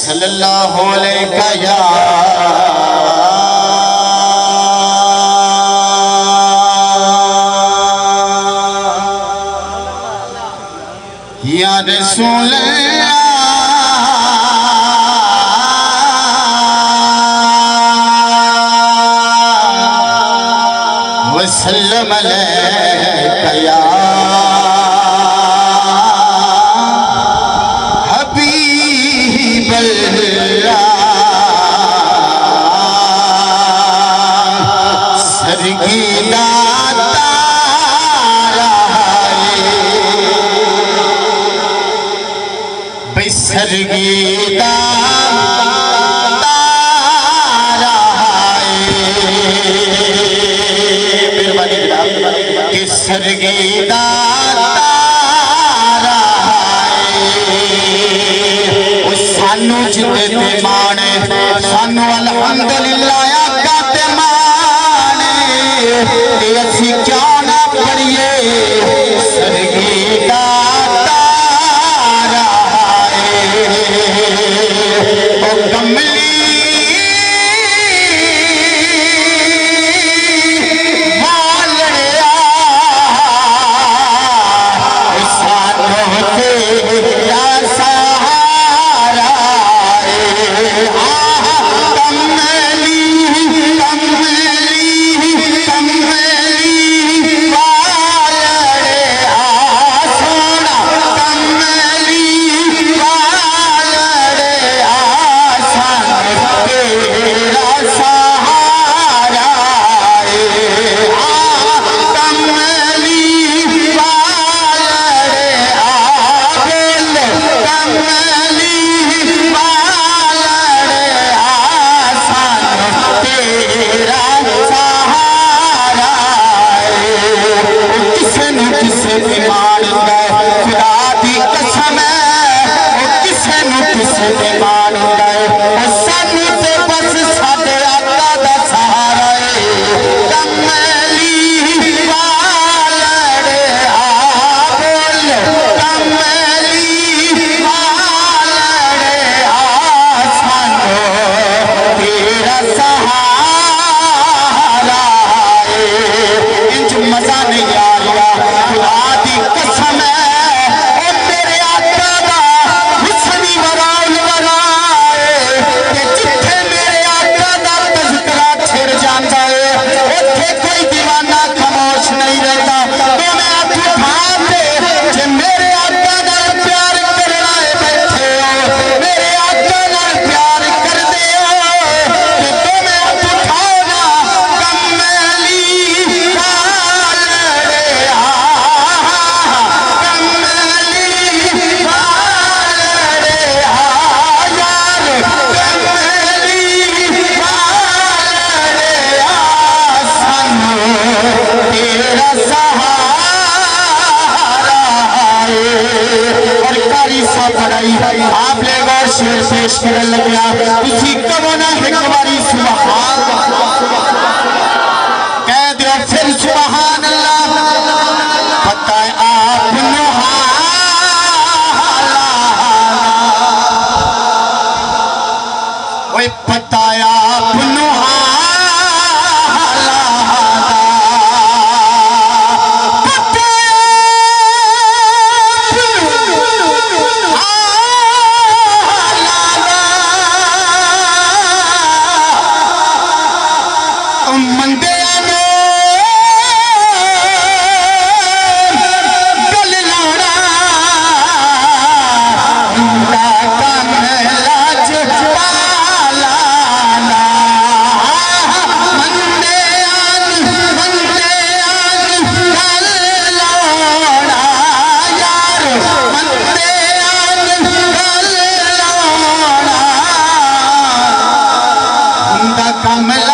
सल्लल्लाहु अलैहि या रसूल वसल्लम अलैका या हबीबल्लाह। सरगीदा सरगीदा तारा कि सरगीदा तारा सानू जिते ते माने सानू अल्हम्दुलिल्लाह आका ते माने ते असी क्यों ना पढ़िए सरगीदा कमली वालड़िया सानों तेरा सहारा कमली कमली कमली वालड़िया सोना कमली तेरा सहारा कमली वालड़े बोल कमली वालड़े तेरा सहारा किसे न किसे भी मानूंगा खुदा दी कसम किसे न किसे भी मानूंगा मजा नहीं आ रहा खुदा दी कसम तेरे आका दा हुस्नी वराल वराए जिथे मेरे आका दा तज़किरा छिड़ जाता है उत्थे कोई दीवाना खामोश नहीं रहता। तो मैं हाथ उठा दे जे मेरे आका नाल प्यार करना है बैठे हो मेरे आका नाल प्यार कर दे तो मैं हाथ उठाओ ना कमली तेरा सहारा और कारी सा पढ़ाई आप ले गौर शेर पेश कर लगे उसी कमना एक बारी सुभान कह दो फिर सुभान अल्लाह। पता है आप वही पता है आप कमल